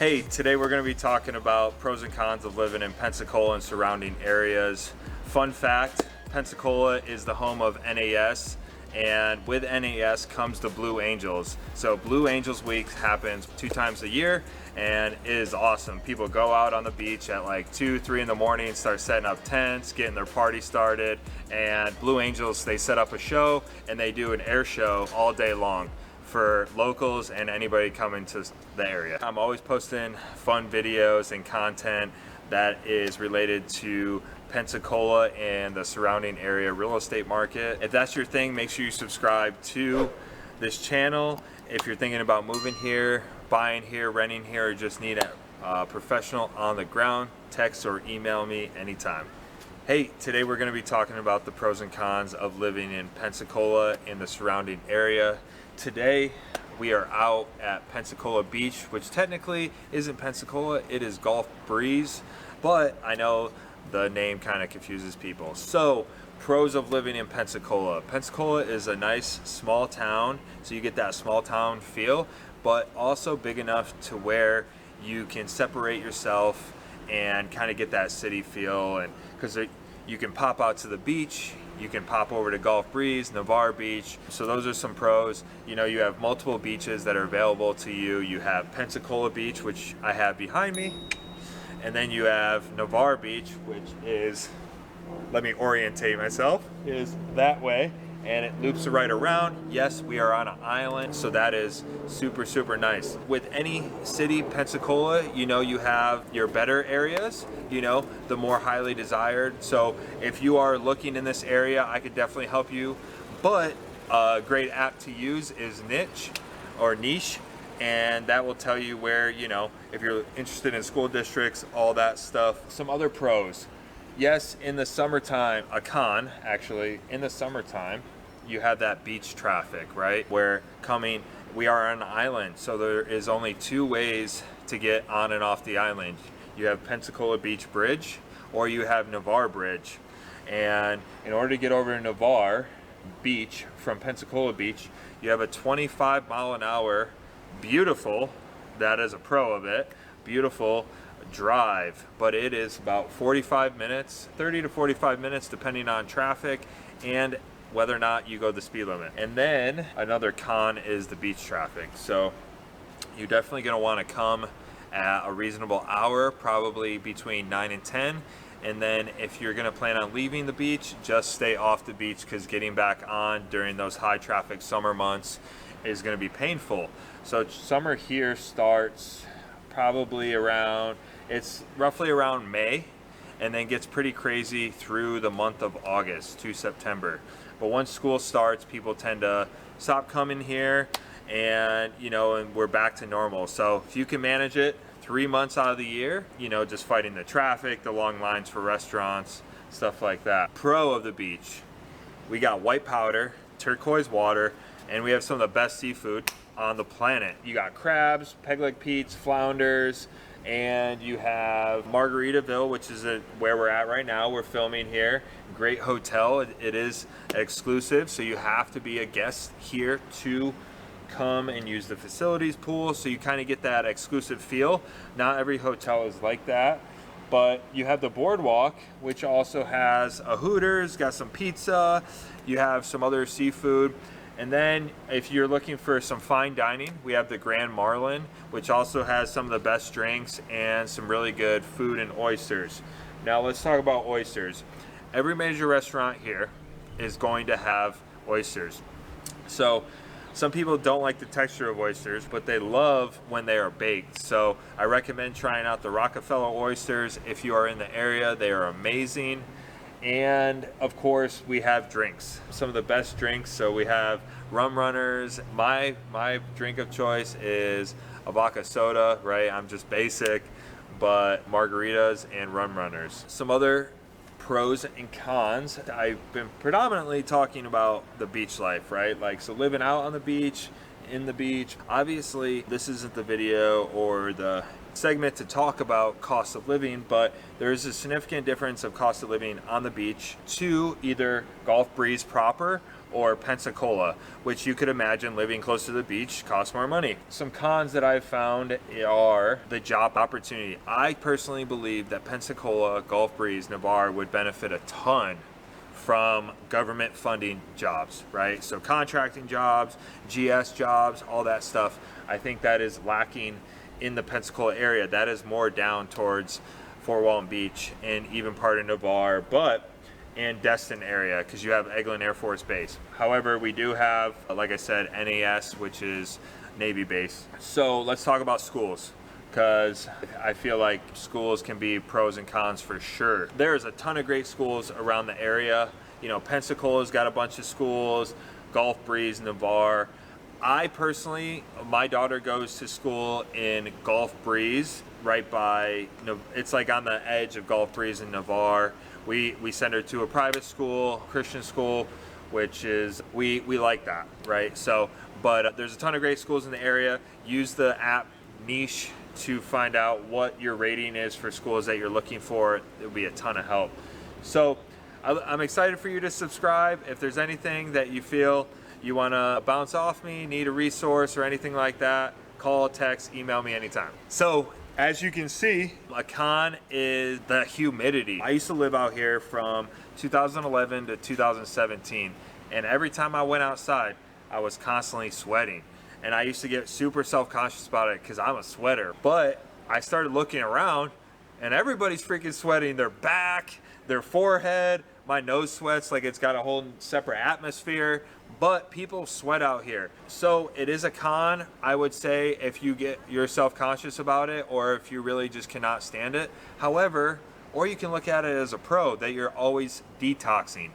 Hey, today we're going to be talking about pros and cons of living in Pensacola and surrounding areas. Fun fact, Pensacola is the home of NAS, and with NAS comes the Blue Angels. So Blue Angels Week happens 2 times a year and it is awesome. People go out on the beach at like 2, 3 in the morning, start setting up tents, getting their party started, and Blue Angels, they set up a show and they do an air show all day long for locals and anybody coming to the area. I'm always posting fun videos and content that is related to Pensacola and the surrounding area real estate market. If that's your thing, make sure you subscribe to this channel. If you're thinking about moving here, buying here, renting here, or just need a professional on the ground, text or email me anytime. Hey, today we're going to be talking about the pros and cons of living in Pensacola and the surrounding area. Today we are out at Pensacola Beach, which technically isn't Pensacola, it is Gulf Breeze, but I know the name kind of confuses people. So, pros of living in Pensacola. Pensacola is a nice small town, so you get that small town feel, but also big enough to where you can separate yourself and kind of get that city feel, and because you can pop out to the beach, you can pop over to Gulf Breeze, Navarre Beach. So those are some pros. You know, you have multiple beaches that are available to you. You have Pensacola Beach, which I have behind me, and then you have Navarre Beach, which is, let me orientate myself, is that way, and it loops right around. Yes, we are on an island, so that is super, super nice. With any city, Pensacola, you know, you have your better areas, you know, the more highly desired. So if you are looking in this area, I could definitely help you. But a great app to use is Niche, and that will tell you where, you know, if you're interested in school districts, all that stuff. Some other pros. Yes, in the summertime, a con actually, in the summertime, you have that beach traffic, right? We are on an island, so there is only 2 ways to get on and off the island. You have Pensacola Beach Bridge, or you have Navarre Bridge. And in order to get over to Navarre Beach from Pensacola Beach, you have a 25 mile an hour, beautiful, that is a pro of it, beautiful drive, but it is about 45 minutes, 30 to 45 minutes depending on traffic and whether or not you go the speed limit. And then another con is the beach traffic. So you're definitely going to want to come at a reasonable hour, probably between 9 and 10. And then if you're going to plan on leaving the beach, just stay off the beach, because getting back on during those high traffic summer months is going to be painful. So summer here starts probably around, it's roughly around May, and then gets pretty crazy through the month of August to September. But once school starts, people tend to stop coming here, and you know, and we're back to normal. So if you can manage it 3 months out of the year, you know, just fighting the traffic, the long lines for restaurants, stuff like that. Pro of the beach, we got white powder, turquoise water, and we have some of the best seafood on the planet. You got crabs, peg leg peats, flounders, and you have Margaritaville, which is where we're at right now. We're filming here. Great hotel. It is exclusive, so you have to be a guest here to come and use the facilities pool, so you kind of get that exclusive feel. Not every hotel is like that, but you have the boardwalk, which also has a Hooters, got some pizza, you have some other seafood. And then if you're looking for some fine dining, we have the Grand Marlin, which also has some of the best drinks and some really good food and oysters. Now let's talk about oysters. Every major restaurant here is going to have oysters. So some people don't like the texture of oysters, but they love when they are baked. So I recommend trying out the Rockefeller oysters if you are in the area. They are amazing. And of course we have drinks, some of the best drinks. So we have rum runners. My drink of choice is a vodka soda, right? I'm just basic, but margaritas and rum runners. Some other pros and cons. I've been predominantly talking about the beach life, right? Like, so living out on the beach, in the beach. Obviously this isn't the video or the segment to talk about cost of living, but there is a significant difference of cost of living on the beach to either Gulf Breeze proper or Pensacola, which you could imagine living close to the beach costs more money. Some cons that I've found are the job opportunity. I personally believe that Pensacola, Gulf Breeze, Navarre would benefit a ton from government funding jobs, right? So contracting jobs, GS jobs, all that stuff. I think that is lacking in the Pensacola area. That is more down towards Fort Walton Beach and even part of Navarre, and Destin area, because you have Eglin Air Force Base. However, we do have, like I said, NAS, which is Navy base. So let's talk about schools, because I feel like schools can be pros and cons for sure. There's a ton of great schools around the area. You know, Pensacola's got a bunch of schools, Gulf Breeze, Navarre. I personally, my daughter goes to school in Gulf Breeze, right by, it's like on the edge of Gulf Breeze and Navarre. We send her to a private school, Christian school, which is, we like that, right? So, but there's a ton of great schools in the area. Use the app Niche to find out what your rating is for schools that you're looking for. It'll be a ton of help. So I'm excited for you to subscribe. If there's anything that you feel you want to bounce off me, need a resource or anything like that, call, text, email me anytime. So as you can see, a con is the humidity. I used to live out here from 2011 to 2017, and every time I went outside, I was constantly sweating. And I used to get super self-conscious about it because I'm a sweater. But I started looking around, and everybody's freaking sweating their back, their forehead. My nose sweats like it's got a whole separate atmosphere. But people sweat out here. So it is a con, I would say, if you're self-conscious about it, or if you really just cannot stand it. However, or you can look at it as a pro, that you're always detoxing.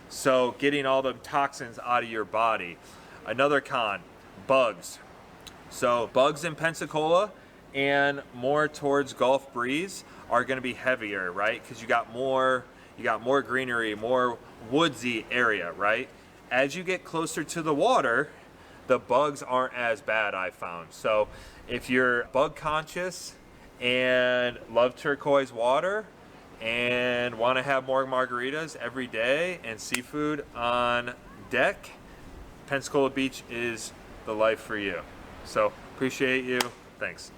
So getting all the toxins out of your body. Another con, bugs. So bugs in Pensacola and more towards Gulf Breeze are gonna be heavier, right? Because you got more greenery, more woodsy area, right? As you get closer to the water, the bugs aren't as bad, I found. So if you're bug conscious and love turquoise water and want to have more margaritas every day and seafood on deck, Pensacola Beach is the life for you. So appreciate you. Thanks.